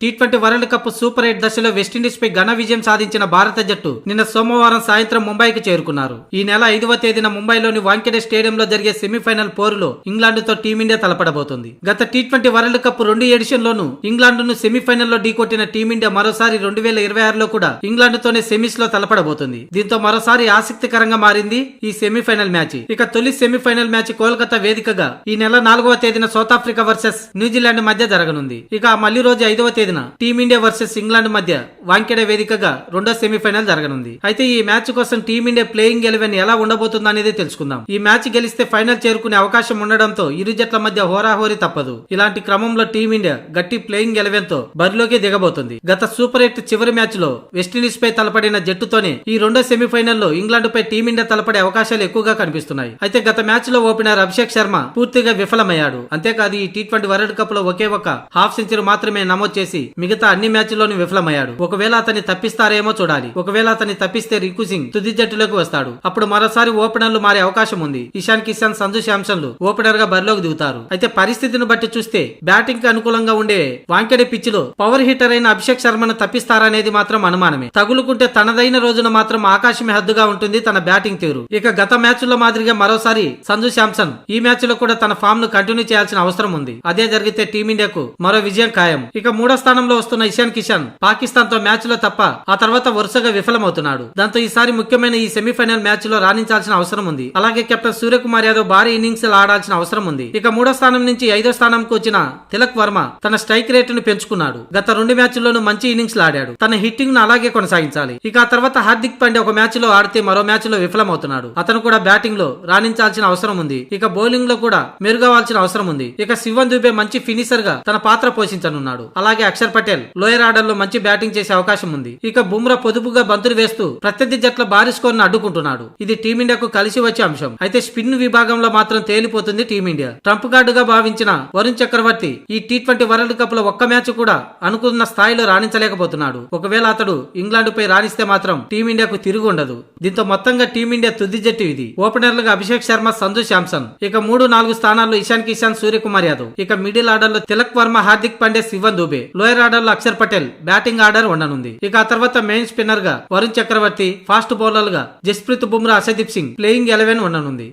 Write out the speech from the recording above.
T20 world cup super 8 దశలో West Indies పై ఘన విజయం సాధించిన భారత జట్టు నిన్న సోమవారం సాయంత్రం ముంబైకి చేరుకున్నారు. ఈ నెల 5వ తేదీన ముంబైలోని వాంఖేడే స్టేడియంలో జరిగే సెమీఫైనల్ పోరులో ఇంగ్లాండ్తో టీమిండియా తలపడబోతుంది. గత టీ20 వరల్డ్ కప్ 2 ఎడిషన్లోనూ ఇంగ్లాండ్ను సెమీఫైనల్లో ఢీకొట్టిన టీమిండియా మరోసారి 2026లో కూడా ఇంగ్లాండ్తోనే సెమీస్ లో తలపడబోతుంది. దీంతో మరోసారి ఆసక్తికరంగా మారింది ఈ సెమీఫైనల్ మ్యాచ్. ఇక తొలి సెమీఫైనల్ మ్యాచ్ కోల్కతా వేదికగా ఈ నెల 4వ తేదీన సౌత్ ఆఫ్రికా వర్సెస్ న్యూజిలాండ్ మధ్య జరగనుంది. ఇక మళ్లీ రోజు 5వ తేదీన టీమిండియా వర్సెస్ ఇంగ్లాండ్ మధ్య వాంఖేడే వేదికగా రెండో సెమీఫైనల్ జరగనుంది. అయితే ఈ మ్యాచ్ కోసం టీమిండియా ప్లేయింగ్ 11 ఎలా ఉండబోతుందో అనేది తెలుసుకుందాం. ఈ మ్యాచ్ గెలిస్తే ఫైనల్ చేరుకునే అవకాశం ఉండడంతో ఇరు జట్ల మధ్య హోరాహోరీ తప్పదు. ఇలాంటి క్రమంలో టీమిండియా గట్టి ప్లేయింగ్ 11 తో బరిలోకి దిగబోతుంది. గత సూపర్ 8 చివరి మ్యాచ్ లో వెస్టిండీస్ పై తలపడిన జట్టుతోనే ఈ రెండో సెమీఫైనల్లో ఇంగ్లాండ్ పై టీమిండియా తలపడే అవకాశాలు ఎక్కువగా కనిపిస్తున్నాయి. అయితే గత మ్యాచ్ లో ఓపెనర్ అభిషేక్ శర్మ పూర్తిగా విఫలమయ్యాడు. అంతేకాదు ఈ టీ20 వరల్డ్ కప్ లో ఒకే ఒక హాఫ్ సెంచరీ మాత్రమే నమోదు చేసి మిగతా అన్ని మ్యాచ్ల్లోనూ విఫలమయ్యాడు. ఒకవేళ అతన్ని తప్పిస్తారేమో చూడాలి. ఒకవేళ అతన్ని తప్పిస్తే రింకు సింగ్ తుది జట్టులోకి వస్తాడు. అప్పుడు మరోసారి ఓపెనర్లు మారే అవకాశం ఉంది. ఇషాన్ కిషన్, సంజు శాంసన్లు ఓపెనర్ గా బరిలోకి దిగుతారు. అయితే పరిస్థితిని బట్టి చూస్తే బ్యాటింగ్ కి అనుకూలంగా ఉండే వాంఖేడే పిచ్ లో పవర్ హిట్టర్ అయిన అభిషేక్ శర్మను తప్పిస్తారనేది మాత్రం అనుమానమే. తగులుకుంటే తనదైన రోజున మాత్రం ఆకాశమే హద్దుగా ఉంటుంది తన బ్యాటింగ్ తీరు. ఇక గత మ్యాచ్ లో మాదిరిగా మరోసారి సంజు శాంసన్ ఈ మ్యాచ్ లో కూడా తన ఫామ్ ను కంటిన్యూ చేయాల్సిన అవసరం ఉంది. అదే జరిగితే టీమిండియాకు మరో విజయం ఖాయం. ఇక 3వ స్థానంలో వస్తున్న ఇషాన్ కిషన్ పాకిస్తాన్ తో మ్యాచ్ లో తప్ప ఆ తర్వాత వరుసగా విఫలమవుతున్నాడు. దాంతో ఈసారి ముఖ్యమైన ఈ సెమీఫైనల్ మ్యాచ్ లో రాణించాల్సిన అవసరం ఉంది. అలాగే కెప్టెన్ సూర్యకుమార్ యాదవ్ భారీ ఇన్నింగ్స్ ఆడాల్సిన అవసరం ఉంది. ఇక 3వ స్థానం నుంచి 5వ స్థానంకు వచ్చిన తిలక్ వర్మ తన స్ట్రైక్ రేటును పెంచుకున్నాడు. గత 2 మ్యాచ్ల్లోనూ మంచి ఇన్నింగ్స్ ఆడాడు. తన హిట్టింగ్ ను అలాగే కొనసాగించాలి. ఇక ఆ తర్వాత హార్దిక్ పాండ్యా ఒక మ్యాచ్ లో ఆడితే మరో మ్యాచ్ లో విఫలమవుతున్నాడు. అతను కూడా బ్యాటింగ్ లో రాణించాల్సిన అవసరం ఉంది. ఇక బౌలింగ్ లో కూడా మెరుగవాల్సిన అవసరం ఉంది. ఇక శివన్ దుబే మంచి ఫినిషర్ గా తన పాత్ర పోషించనున్నాడు. అలాగే అక్షర్ పటేల్ లోయర్ ఆర్డర్ లో మంచి బ్యాటింగ్ చేసే అవకాశం ఉంది. ఇక బుమ్రా పొదుపుగా బంతులు వేస్తూ ప్రత్యర్థి జట్ల భారీ స్కోర్ ను అడ్డుకుంటున్నాడు. ఇది టీమిండియాకు కలిసి వచ్చే అంశం. అయితే స్పిన్ విభాగంలో మాత్రం తేలిపోతుంది టీమిండియా. ట్రంప్ కార్డు గా భావించిన వరుణ్ చక్రవర్తి ఈ టీ20 వరల్డ్ కప్ లో ఒక్క మ్యాచ్ కూడా అనుకున్న స్థాయిలో రాణించలేకపోతున్నాడు. ఒకవేళ అతడు ఇంగ్లాండ్ పై రాణిస్తే మాత్రం టీమిండియాకు తిరుగు ఉండదు. దీంతో మొత్తంగా టీమిండియా తుది జట్టు ఇది. ఓపెనర్లుగా అభిషేక్ శర్మ, సంజు శాంసన్. ఇక 3-4 స్థానాల్లో ఇషాన్ కిషన్, సూర్యకుమార్ యాదవ్. ఇక మిడిల్ ఆర్డర్ లో తిలక్ వర్మ, హార్దిక్ పాండ్యా, శివన్ దుబే. లోయర్ ఆర్డర్ లో అక్షర్ పటేల్ బ్యాటింగ్ ఆర్డర్ ఉండనుంది. ఇక ఆ తర్వాత మెయిన్ స్పిన్నర్ గా వరుణ్ చక్రవర్తి, ఫాస్ట్ బౌలర్ గా జస్ప్రీత్ బుమ్రా, అర్షదీప్ సింగ్ ప్లేయింగ్ 11 ఉండనుంది.